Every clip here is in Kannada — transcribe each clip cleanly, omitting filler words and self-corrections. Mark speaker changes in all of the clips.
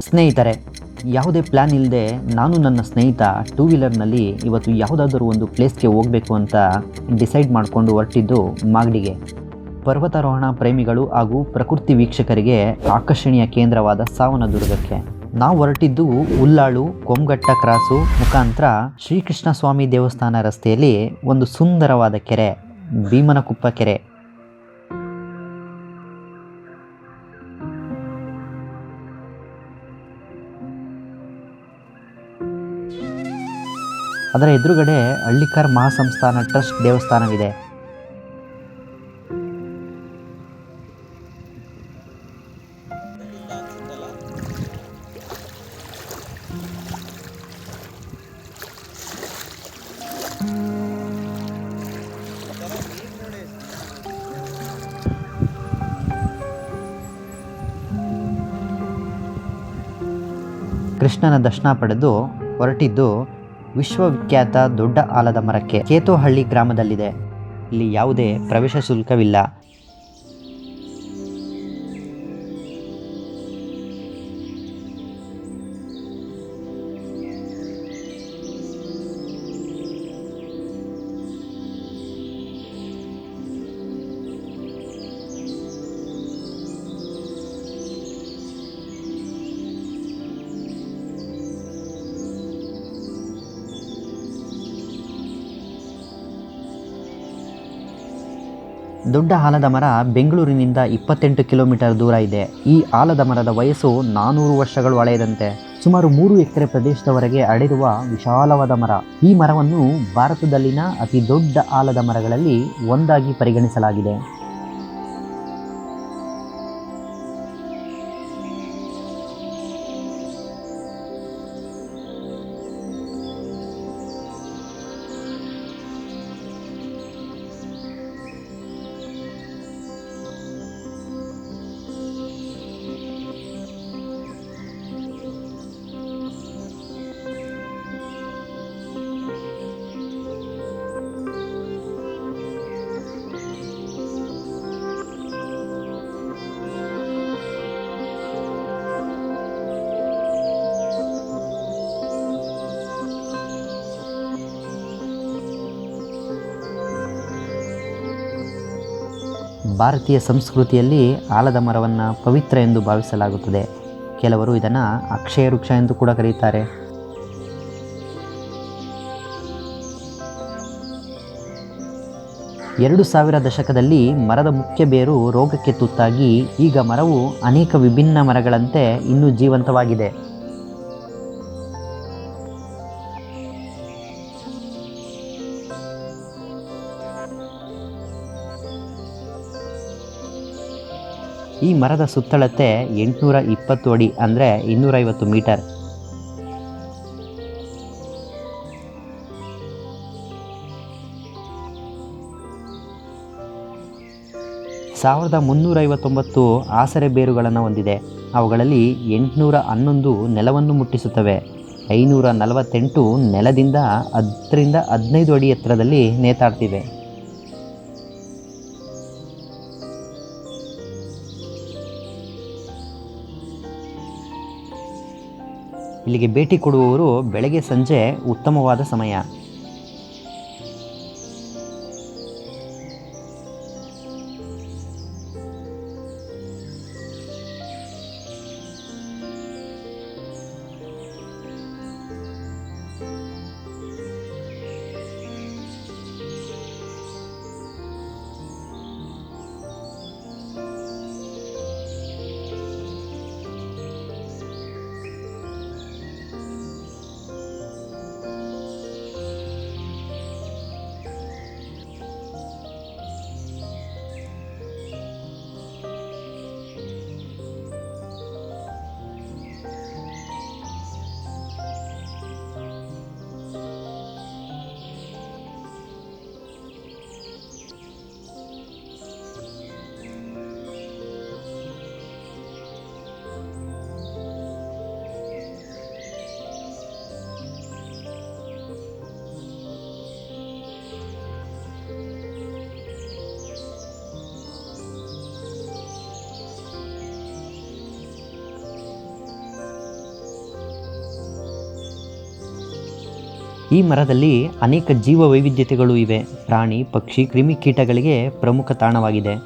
Speaker 1: ಸ್ನೇಹಿತರೆ, ಯಾವುದೇ ಪ್ಲ್ಯಾನ್ ಇಲ್ಲದೆ ನಾನು ನನ್ನ ಸ್ನೇಹಿತ ಟೂ ವೀಲರ್ನಲ್ಲಿ ಇವತ್ತು ಯಾವುದಾದ್ರೂ ಒಂದು ಪ್ಲೇಸ್ಗೆ ಹೋಗಬೇಕು ಅಂತ ಡಿಸೈಡ್ ಮಾಡಿಕೊಂಡು ಹೊರಟಿದ್ದು ಮಾಗಡಿಗೆ. ಪರ್ವತಾರೋಹಣ ಪ್ರೇಮಿಗಳು ಹಾಗೂ ಪ್ರಕೃತಿ ವೀಕ್ಷಕರಿಗೆ ಆಕರ್ಷಣೀಯ ಕೇಂದ್ರವಾದ ಸಾವನದುರ್ಗಕ್ಕೆ. ನಾವು ಹೊರಟಿದ್ದು ಉಲ್ಲಾಳು ಕೊಂಗಟ್ಟ ಕ್ರಾಸು ಮುಖಾಂತರ ಶ್ರೀಕೃಷ್ಣ ಸ್ವಾಮಿ ದೇವಸ್ಥಾನ ರಸ್ತೆಯಲ್ಲಿ ಒಂದು ಸುಂದರವಾದ ಕೆರೆ, ಭೀಮನಕುಪ್ಪ ಕೆರೆ. ಅದರ ಎದುರುಗಡೆ ಹಳ್ಳಿಕಾರ್ ಮಹಾಸಂಸ್ಥಾನ ಟ್ರಸ್ಟ್ ದೇವಸ್ಥಾನವಿದೆ. ಕೃಷ್ಣನ ದರ್ಶನ ಪಡೆದು ಹೊರಟಿದ್ದು ವಿಶ್ವವಿಖ್ಯಾತ ದೊಡ್ಡ ಆಲದ ಮರಕ್ಕೆ. ಕೇತೋಹಳ್ಳಿ ಗ್ರಾಮದಲ್ಲಿದೆ. ಇಲ್ಲಿ ಯಾವುದೇ ಪ್ರವೇಶ ಶುಲ್ಕವಿಲ್ಲ. ದೊಡ್ಡ ಆಲದ ಮರ ಬೆಂಗಳೂರಿನಿಂದ 28 ಕಿಲೋಮೀಟರ್ ದೂರ ಇದೆ. ಈ ಆಲದ ಮರದ ವಯಸ್ಸು 400 ವರ್ಷಗಳು ಹಳೆಯದಂತೆ. ಸುಮಾರು 3 ಎಕರೆ ಪ್ರದೇಶದವರೆಗೆ ಹರಡಿರುವ ವಿಶಾಲವಾದ ಮರ. ಈ ಮರವನ್ನು ಭಾರತದಲ್ಲಿನ ಅತಿ ದೊಡ್ಡ ಆಲದ ಮರಗಳಲ್ಲಿ ಒಂದಾಗಿ ಪರಿಗಣಿಸಲಾಗಿದೆ. ಭಾರತೀಯ ಸಂಸ್ಕೃತಿಯಲ್ಲಿ ಆಲದ ಮರವನ್ನು ಪವಿತ್ರ ಎಂದು ಭಾವಿಸಲಾಗುತ್ತದೆ. ಕೆಲವರು ಇದನ್ನು ಅಕ್ಷಯ ವೃಕ್ಷ ಎಂದು ಕೂಡ ಕರೆಯುತ್ತಾರೆ. ಎರಡು 2000 ದಶಕದಲ್ಲಿ ಮರದ ಮುಖ್ಯ ಬೇರು ರೋಗಕ್ಕೆ ತುತ್ತಾಗಿ ಈಗ ಮರವು ಅನೇಕ ವಿಭಿನ್ನ ಮರಗಳಂತೆ ಇನ್ನೂ ಜೀವಂತವಾಗಿದೆ. ಈ ಮರದ ಸುತ್ತಳತೆ 820 ಅಡಿ ಅಂದರೆ 250 ಮೀಟರ್. ಸಾವಿರದ 359 ಆಸರೆ ಬೇರುಗಳನ್ನು ಹೊಂದಿದೆ. ಅವುಗಳಲ್ಲಿ 811 ನೆಲವನ್ನು ಮುಟ್ಟಿಸುತ್ತವೆ. 548 ನೆಲದಿಂದ 10 ರಿಂದ 15 ಅಡಿ ಎತ್ತರದಲ್ಲಿ ನೇತಾಡ್ತಿವೆ. ಇಲ್ಲಿಗೆ ಭೇಟಿ ಕೊಡುವವರು ಬೆಳಗ್ಗೆ ಸಂಜೆ ಉತ್ತಮವಾದ ಸಮಯ. ಈ ಮರದಲ್ಲಿ ಅನೇಕ ಜೀವ ವೈವಿಧ್ಯತೆಗಳು ಇವೆ. ಪ್ರಾಣಿ, ಪಕ್ಷಿ, ಕ್ರಿಮಿಕೀಟಗಳಿಗೆ ಪ್ರಮುಖ ತಾಣವಾಗಿದೆ.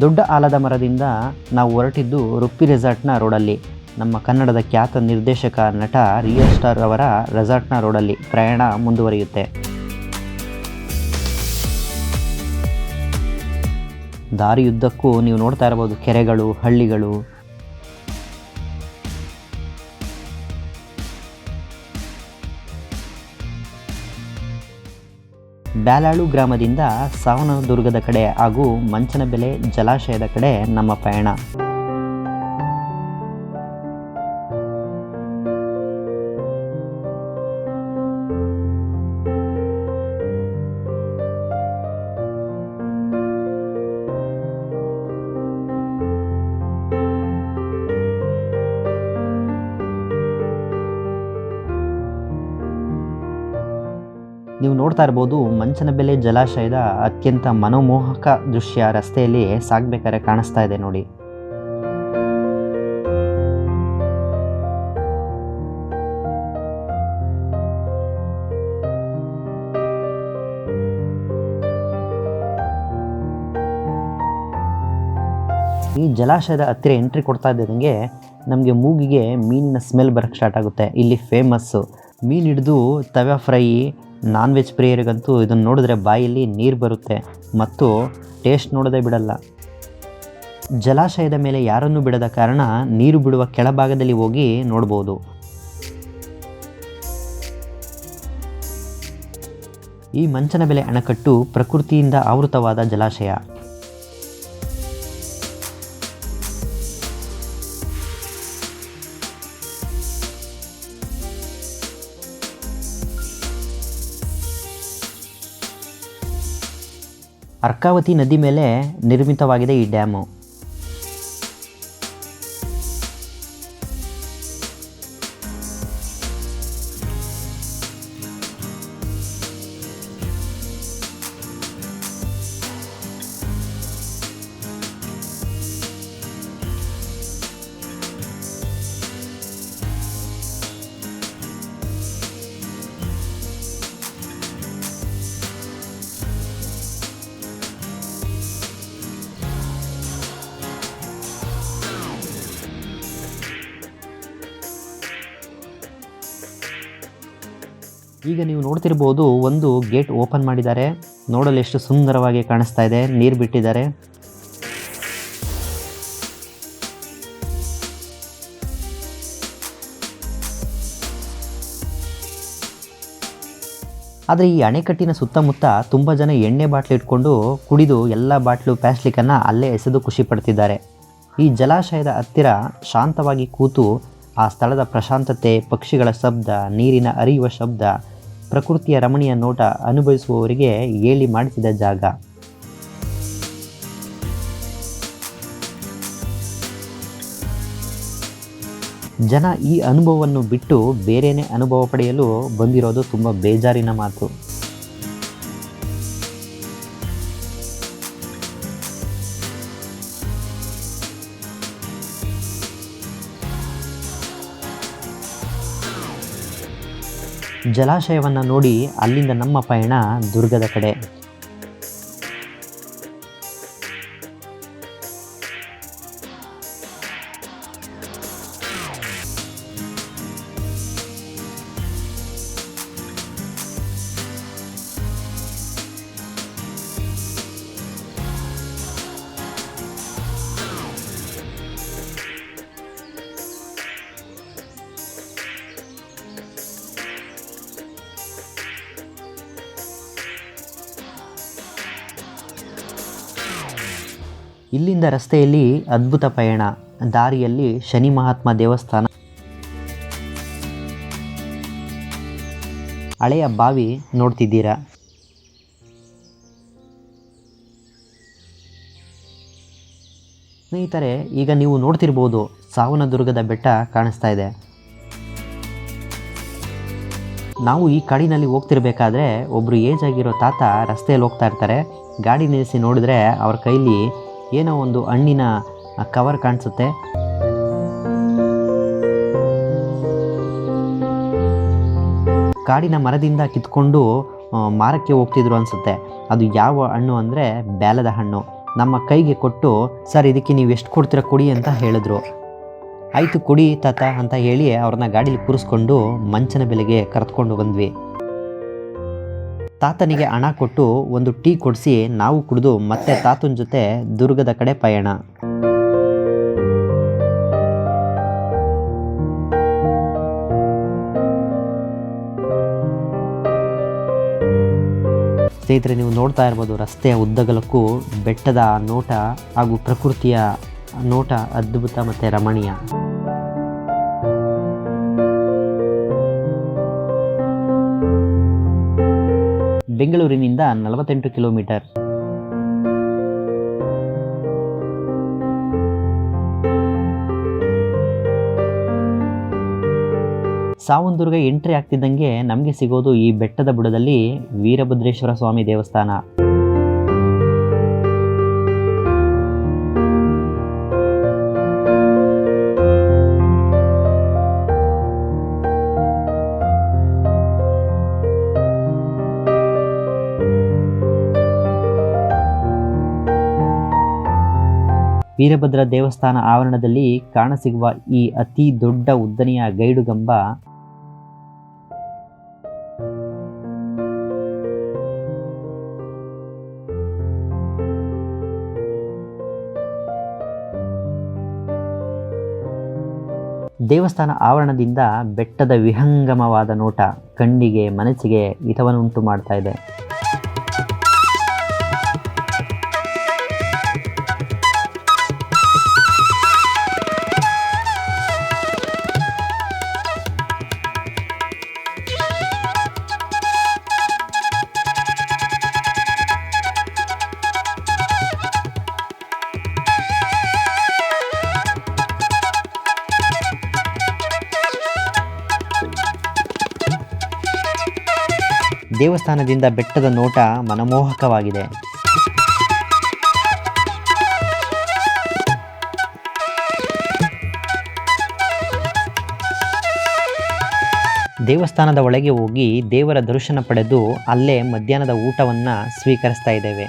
Speaker 1: ದೊಡ್ಡ ಆಲದ ಮರದಿಂದ ನಾವು ಹೊರಟಿದ್ದು ರುಪ್ಪಿ ರೆಸಾರ್ಟ್ನ ರೋಡಲ್ಲಿ. ನಮ್ಮ ಕನ್ನಡದ ಖ್ಯಾತ ನಿರ್ದೇಶಕ, ನಟ ರಿಯಲ್ ಸ್ಟಾರ್ ಅವರ ರೆಸಾರ್ಟ್ನ ರೋಡಲ್ಲಿ ಪ್ರಯಾಣ ಮುಂದುವರಿಯುತ್ತೆ. ದಾರಿಯುದ್ದಕ್ಕೂ ನೀವು ನೋಡ್ತಾ ಇರಬಹುದು ಕೆರೆಗಳು, ಹಳ್ಳಿಗಳು. ಬ್ಯಾಲಾಳು ಗ್ರಾಮದಿಂದ ಸಾವನದುರ್ಗದ ಕಡೆ ಹಾಗೂ ಮಂಚನಬೆಲೆ ಜಲಾಶಯದ ಕಡೆ ನಮ್ಮ ಪಯಣ. ನೀವು ನೋಡ್ತಾ ಇರ್ಬೋದು ಮಂಚನಬೆಲೆ ಜಲಾಶಯದ ಅತ್ಯಂತ ಮನೋಮೋಹಕ ದೃಶ್ಯ ರಸ್ತೆಯಲ್ಲಿ ಸಾಗಬೇಕಾದ್ರೆ ಕಾಣಿಸ್ತಾ ಇದೆ ನೋಡಿ. ಈ ಜಲಾಶಯದ ಹತ್ತಿರ ಎಂಟ್ರಿ ಕೊಡ್ತಾ ಇದ್ದಂಗೆ ನಮಗೆ ಮೂಗಿಗೆ ಮೀನಿನ ಸ್ಮೆಲ್ ಬರೋಕ್ಕೆ ಸ್ಟಾರ್ಟ್ ಆಗುತ್ತೆ. ಇಲ್ಲಿ ಫೇಮಸ್ಸು ಮೀನು ಹಿಡಿದು ತವಾ ಫ್ರೈ. ನಾನ್ ವೆಜ್ ಪ್ರಿಯರಿಗಂತೂ ಇದನ್ನು ನೋಡಿದ್ರೆ ಬಾಯಲ್ಲಿ ನೀರು ಬರುತ್ತೆ ಮತ್ತು ಟೇಸ್ಟ್ ನೋಡೋದೇ ಬಿಡಲ್ಲ. ಜಲಾಶಯದ ಮೇಲೆ ಯಾರನ್ನೂ ಬಿಡದ ಕಾರಣ ನೀರು ಬಿಡುವ ಕೆಳಭಾಗದಲ್ಲಿ ಹೋಗಿ ನೋಡ್ಬೋದು. ಈ ಮಂಚನಬೆಲೆ ಅಣೆಕಟ್ಟು ಪ್ರಕೃತಿಯಿಂದ ಆವೃತವಾದ ಜಲಾಶಯ. ಅರ್ಕಾವತಿ ನದಿ ಮೇಲೆ ನಿರ್ಮಿತವಾಗಿದೆ ಈ ಡ್ಯಾಮು. ಈಗ ನೀವು ನೋಡ್ತಿರ್ಬೋದು ಒಂದು ಗೇಟ್ ಓಪನ್ ಮಾಡಿದ್ದಾರೆ. ನೋಡಲು ಎಷ್ಟು ಸುಂದರವಾಗಿ ಕಾಣಿಸ್ತಾ ಇದೆ. ನೀರು ಬಿಟ್ಟಿದ್ದಾರೆ. ಆದರೆ ಈ ಅಣೆಕಟ್ಟಿನ ಸುತ್ತಮುತ್ತ ತುಂಬ ಜನ ಎಣ್ಣೆ ಬಾಟ್ಲು ಇಟ್ಕೊಂಡು ಕುಡಿದು ಎಲ್ಲ ಬಾಟ್ಲು ಪ್ಲಾಸ್ಟಿಕನ್ನು ಅಲ್ಲೇ ಎಸೆದು ಖುಷಿ ಪಡ್ತಿದ್ದಾರೆ. ಈ ಜಲಾಶಯದ ಹತ್ತಿರ ಶಾಂತವಾಗಿ ಕೂತು ಆ ಸ್ಥಳದ ಪ್ರಶಾಂತತೆ, ಪಕ್ಷಿಗಳ ಶಬ್ದ, ನೀರಿನ ಹರಿಯುವ ಶಬ್ದ, ಪ್ರಕೃತಿಯ ರಮಣೀಯ ನೋಟ ಅನುಭವಿಸುವವರಿಗೆ ಹೇಳಿ ಮಾಡಿಸಿದ ಜಾಗ. ಜನ ಈ ಅನುಭವವನ್ನು ಬಿಟ್ಟು ಬೇರೆಯೇ ಅನುಭವ ಪಡೆಯಲು ಬಂದಿರೋದು ತುಂಬ ಬೇಜಾರಿನ ಮಾತು. ಜಲಾಶಯವನ್ನು ನೋಡಿ ಅಲ್ಲಿಂದ ನಮ್ಮ ಪಯಣ ದುರ್ಗದ ಕಡೆ. ಇಲ್ಲಿಂದ ರಸ್ತೆಯಲ್ಲಿ ಅದ್ಭುತ ಪಯಣ. ದಾರಿಯಲ್ಲಿ ಶನಿ ಮಹಾತ್ಮ ದೇವಸ್ಥಾನ, ಹಳೆಯ ಬಾವಿ ನೋಡ್ತಿದ್ದೀರಾ. ಸ್ನೇಹಿತರೆ, ಈಗ ನೀವು ನೋಡ್ತಿರ್ಬೋದು ಸಾವನದುರ್ಗದ ಬೆಟ್ಟ ಕಾಣಿಸ್ತಾ ಇದೆ. ನಾವು ಈ ಕಾಡಿನಲ್ಲಿ ಹೋಗ್ತಿರ್ಬೇಕಾದ್ರೆ ಒಬ್ಬರು ಏಜ್ ಆಗಿರೋ ತಾತ ರಸ್ತೆಯಲ್ಲಿ ಹೋಗ್ತಾ ಇರ್ತಾರೆ. ಗಾಡಿ ನಿಲ್ಲಿಸಿ ನೋಡಿದ್ರೆ ಅವ್ರ ಕೈಲಿ ಏನೋ ಒಂದು ಹಣ್ಣಿನ ಕವರ್ ಕಾಣಿಸುತ್ತೆ. ಕಾಡಿನ ಮರದಿಂದ ಕಿತ್ಕೊಂಡು ಮಾರಕ್ಕೆ ಹೋಗ್ತಿದ್ರು ಅನಿಸುತ್ತೆ. ಅದು ಯಾವ ಹಣ್ಣು ಅಂದರೆ ಬ್ಯಾಲದ ಹಣ್ಣು. ನಮ್ಮ ಕೈಗೆ ಕೊಟ್ಟು, ಸರ್ ಇದಕ್ಕೆ ನೀವು ಎಷ್ಟು ಕೊಡ್ತೀರಾ ಕೊಡಿ ಅಂತ ಹೇಳಿದ್ರು. ಆಯಿತು ಕೊಡಿ ತಾತ ಅಂತ ಹೇಳಿ ಅವ್ರನ್ನ ಗಾಡೀಲಿ ಕೂರಿಸ್ಕೊಂಡು ಮಂಚನ ಬೆಲೆಗೆ ಕರೆದುಕೊಂಡು ಬಂದ್ವಿ. ತಾತನಿಗೆ ಹಣ ಕೊಟ್ಟು ಒಂದು ಟೀ ಕೊಡಿಸಿ ನಾವು ಕುಡಿದು ಮತ್ತೆ ತಾತನ ಜೊತೆ ದುರ್ಗದ ಕಡೆ ಪಯಣ. ಸ್ನೇಹಿತರೆ, ನೀವು ನೋಡ್ತಾ ಇರ್ಬೋದು ರಸ್ತೆಯ ಉದ್ದಗಲಕ್ಕೂ ಬೆಟ್ಟದ ನೋಟ ಹಾಗೂ ಪ್ರಕೃತಿಯ ನೋಟ ಅದ್ಭುತ ಮತ್ತು ರಮಣೀಯ. ಬೆಂಗಳೂರಿನಿಂದ 48 ಕಿಲೋಮೀಟರ್. ಸಾವನದುರ್ಗ ಎಂಟ್ರಿ ಆಗ್ತಿದ್ದಂಗೆ ನಮಗೆ ಸಿಗೋದು ಈ ಬೆಟ್ಟದ ಬುಡದಲ್ಲಿ ವೀರಭದ್ರೇಶ್ವರ ಸ್ವಾಮಿ ದೇವಸ್ಥಾನ. ವೀರಭದ್ರ ದೇವಸ್ಥಾನ ಆವರಣದಲ್ಲಿ ಕಾಣಸಿಗುವ ಈ ಅತಿ ದೊಡ್ಡ ಉದ್ದನೆಯ ಗೈಡುಗಂಬ ದೇವಸ್ಥಾನ ಆವರಣದಿಂದ ಬೆಟ್ಟದ ವಿಹಂಗಮವಾದ ನೋಟ ಕಣ್ಣಿಗೆ ಮನಸ್ಸಿಗೆ ಹಿತವನ್ನುಂಟು ಮಾಡ್ತಾ ಇದೆ. ದೇವಸ್ಥಾನದಿಂದ ಬೆಟ್ಟದ ನೋಟ ಮನಮೋಹಕವಾಗಿದೆ. ದೇವಸ್ಥಾನದ ಒಳಗೆ ಹೋಗಿ ದೇವರ ದರ್ಶನ ಪಡೆದು ಅಲ್ಲೇ ಮಧ್ಯಾಹ್ನದ ಊಟವನ್ನು ಸ್ವೀಕರಿಸ್ತಾ ಇದ್ದೇವೆ.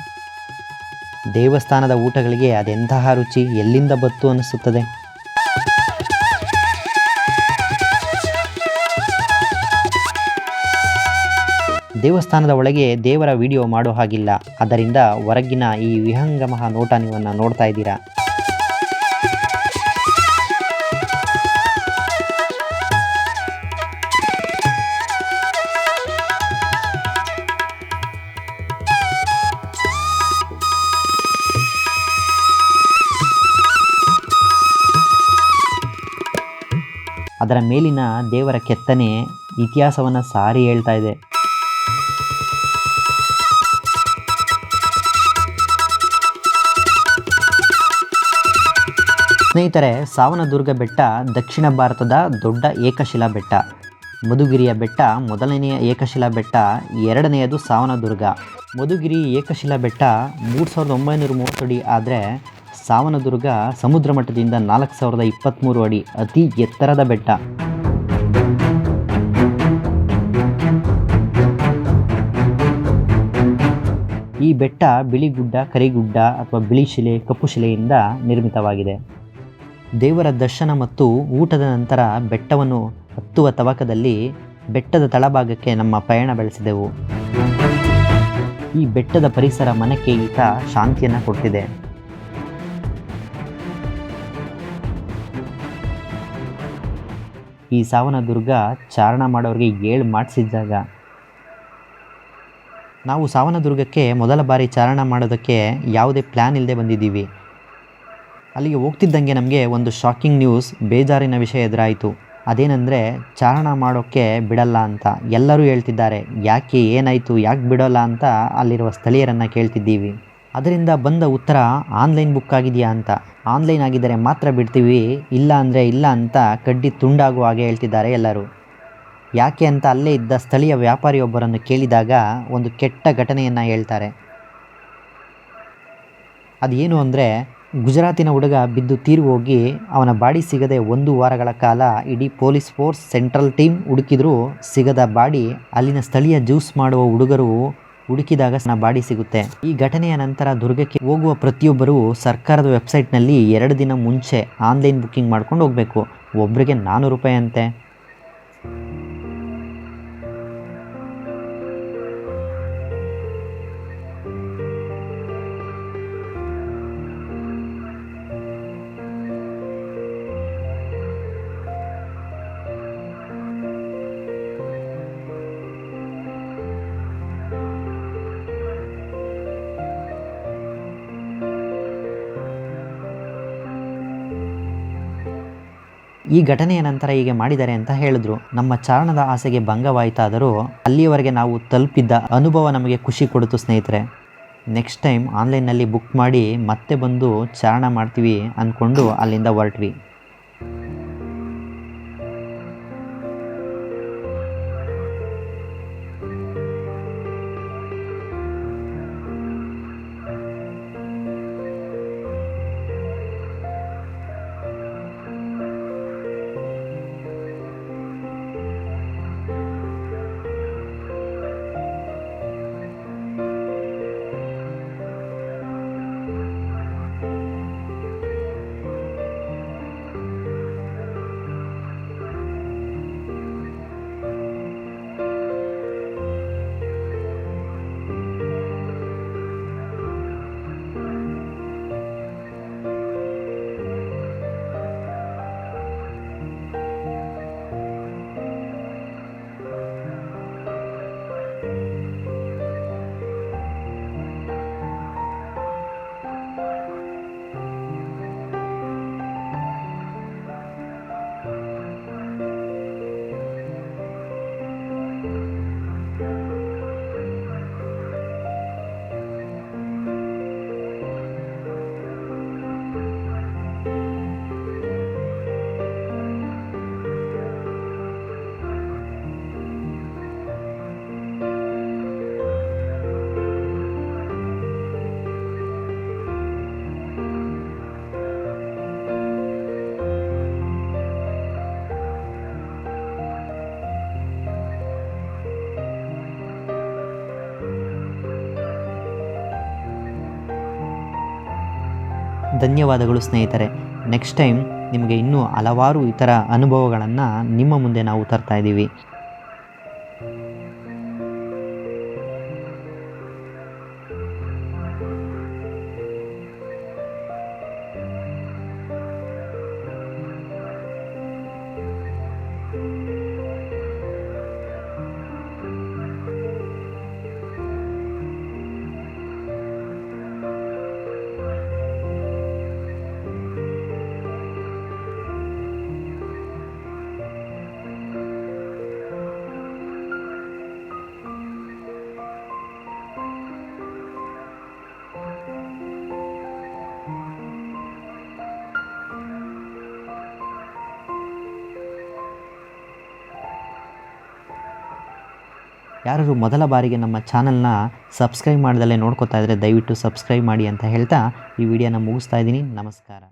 Speaker 1: ದೇವಸ್ಥಾನದ ಊಟಗಳಿಗೆ ಅದೆಂತಹ ರುಚಿ, ಎಲ್ಲಿಂದ ಬತ್ತು ಅನಿಸುತ್ತದೆ. ದೇವಸ್ಥಾನದ ಒಳಗೆ ದೇವರ ವಿಡಿಯೋ ಮಾಡೋ ಹಾಗಿಲ್ಲ, ಆದ್ದರಿಂದ ಹೊರಗಿನ ಈ ವಿಹಂಗಮ ನೋಟ ನೀವನ್ನ ನೋಡ್ತಾ ಇದ್ದೀರಾ. ಅದರ ಮೇಲಿನ ದೇವರ ಕೆತ್ತನೆ ಇತಿಹಾಸವನ್ನು ಸಾರಿ ಹೇಳ್ತಾ ಇದೆ. ಸ್ನೇಹಿತರೆ, ಸಾವನದುರ್ಗ ಬೆಟ್ಟ ದಕ್ಷಿಣ ಭಾರತದ ದೊಡ್ಡ ಏಕಶಿಲಾ ಬೆಟ್ಟ. ಮಧುಗಿರಿಯ ಬೆಟ್ಟ ಮೊದಲನೆಯ ಏಕಶಿಲಾ ಬೆಟ್ಟ, ಎರಡನೆಯದು ಸಾವನದುರ್ಗ. ಮಧುಗಿರಿ ಏಕಶಿಲಾ ಬೆಟ್ಟ 3930 ಅಡಿ ಆದರೆ ಸಾವನದುರ್ಗ ಸಮುದ್ರ ಮಟ್ಟದಿಂದ 4023 ಅಡಿ, ಅತಿ ಎತ್ತರದ ಬೆಟ್ಟ. ಈ ಬೆಟ್ಟ ಬಿಳಿಗುಡ್ಡ, ಕರಿಗುಡ್ಡ ಅಥವಾ ಬಿಳಿ ಶಿಲೆ, ಕಪ್ಪು ಶಿಲೆಯಿಂದ ನಿರ್ಮಿತವಾಗಿದೆ. ದೇವರ ದರ್ಶನ ಮತ್ತು ಊಟದ ನಂತರ ಬೆಟ್ಟವನ್ನು ಹತ್ತುವ ತವಕದಲ್ಲಿ ಬೆಟ್ಟದ ತಳಭಾಗಕ್ಕೆ ನಮ್ಮ ಪಯಣ ಬೆಳೆಸಿದೆವು. ಈ ಬೆಟ್ಟದ ಪರಿಸರ ಮನಕ್ಕೆ ಈತ ಶಾಂತಿಯನ್ನು ಕೊಟ್ಟಿದೆ. ಈ ಸಾವನದುರ್ಗ ಚಾರಣ ಮಾಡೋರಿಗೆ 7 ಮಾಡಿಸಿದ ಜಾಗ. ನಾವು ಸಾವನದುರ್ಗಕ್ಕೆ ಮೊದಲ ಬಾರಿ ಚಾರಣ ಮಾಡೋದಕ್ಕೆ ಯಾವುದೇ ಪ್ಲ್ಯಾನ್ ಇಲ್ಲದೆ ಬಂದಿದ್ದೀವಿ. ಅಲ್ಲಿಗೆ ಹೋಗ್ತಿದ್ದಂಗೆ ನಮಗೆ ಒಂದು ಶಾಕಿಂಗ್ ನ್ಯೂಸ್, ಬೇಜಾರಿನ ವಿಷಯ ಎದುರಾಯಿತು. ಅದೇನೆಂದರೆ ಚಾರಣ ಮಾಡೋಕ್ಕೆ ಬಿಡಲ್ಲ ಅಂತ ಎಲ್ಲರೂ ಹೇಳ್ತಿದ್ದಾರೆ. ಯಾಕೆ, ಏನಾಯಿತು, ಯಾಕೆ ಬಿಡೋಲ್ಲ ಅಂತ ಅಲ್ಲಿರುವ ಸ್ಥಳೀಯರನ್ನು ಕೇಳ್ತಿದ್ದೀವಿ. ಅದರಿಂದ ಬಂದ ಉತ್ತರ ಆನ್ಲೈನ್ ಬುಕ್ ಆಗಿದೆಯಾ ಅಂತ. ಆನ್ಲೈನ್ ಆಗಿದ್ದರೆ ಮಾತ್ರ ಬಿಡ್ತೀವಿ, ಇಲ್ಲ ಅಂದರೆ ಇಲ್ಲ ಅಂತ ಕಡ್ಡಿ ತುಂಡಾಗುವ ಹಾಗೆ ಹೇಳ್ತಿದ್ದಾರೆ ಎಲ್ಲರೂ. ಯಾಕೆ ಅಂತ ಅಲ್ಲೇ ಇದ್ದ ಸ್ಥಳೀಯ ವ್ಯಾಪಾರಿಯೊಬ್ಬರನ್ನು ಕೇಳಿದಾಗ ಒಂದು ಕೆಟ್ಟ ಘಟನೆಯನ್ನು ಹೇಳ್ತಾರೆ. ಅದೇನು ಅಂದರೆ, ಗುಜರಾತಿನ ಹುಡುಗ ಬಿದ್ದು ತೀರಿ ಹೋಗಿ ಅವನ ಬಾಡಿ ಸಿಗದೆ 1 ವಾರಗಳ ಕಾಲ ಇಡೀ ಪೊಲೀಸ್ ಫೋರ್ಸ್, ಸೆಂಟ್ರಲ್ ಟೀಮ್ ಹುಡುಕಿದ್ರೂ ಸಿಗದ ಬಾಡಿ ಅಲ್ಲಿನ ಸ್ಥಳೀಯ ಜ್ಯೂಸ್ ಮಾಡುವ ಹುಡುಗರು ಹುಡುಕಿದಾಗ ಬಾಡಿ ಸಿಗುತ್ತೆ. ಈ ಘಟನೆಯ ನಂತರ ದುರ್ಗಕ್ಕೆ ಹೋಗುವ ಪ್ರತಿಯೊಬ್ಬರೂ ಸರ್ಕಾರದ ವೆಬ್ಸೈಟ್ನಲ್ಲಿ 2 ದಿನ ಮುಂಚೆ ಆನ್ಲೈನ್ ಬುಕ್ಕಿಂಗ್ ಮಾಡ್ಕೊಂಡು ಹೋಗಬೇಕು. ಒಬ್ಬರಿಗೆ 400 ರೂಪಾಯಿ ಅಂತೆ. ಈ ಘಟನೆಯ ನಂತರ ಹೀಗೆ ಮಾಡಿದ್ದಾರೆ ಅಂತ ಹೇಳಿದ್ರು. ನಮ್ಮ ಚಾರಣದ ಆಸೆಗೆ ಭಂಗವಾಯಿತಾದರೂ ಅಲ್ಲಿಯವರೆಗೆ ನಾವು ತಲುಪಿದ್ದ ಅನುಭವ ನಮಗೆ ಖುಷಿ ಕೊಡುತ್ತು ಸ್ನೇಹಿತರೆ. ನೆಕ್ಸ್ಟ್ ಟೈಮ್ ಆನ್ಲೈನ್ನಲ್ಲಿ ಬುಕ್ ಮಾಡಿ ಮತ್ತೆ ಬಂದು ಚಾರಣ ಮಾಡ್ತೀವಿ ಅಂದ್ಕೊಂಡು ಅಲ್ಲಿಂದ ಹೊರಟ್ವಿ. ಧನ್ಯವಾದಗಳು ಸ್ನೇಹಿತರೆ. ನೆಕ್ಸ್ಟ್ ಟೈಮ್ ನಿಮಗೆ ಇನ್ನೂ ಹಲವಾರು ಇತರ ಅನುಭವಗಳನ್ನು ನಿಮ್ಮ ಮುಂದೆ ನಾವು ತರ್ತಾ ಇದ್ದೀವಿ. ಯಾರು ಮೊದಲ ಬಾರಿಗೆ ನಮ್ಮ ಚಾನಲ್ನ ಸಬ್ಸ್ಕ್ರೈಬ್ ಮಾಡ್ದಲ್ಲೇ ನೋಡ್ಕೋತಾ ಇದ್ದರೆ ದಯವಿಟ್ಟು ಸಬ್ಸ್ಕ್ರೈಬ್ ಮಾಡಿ ಅಂತ ಹೇಳ್ತಾ ಈ ವಿಡಿಯೋನ ಮುಗಿಸ್ತಾ ಇದ್ದೀನಿ. ನಮಸ್ಕಾರ.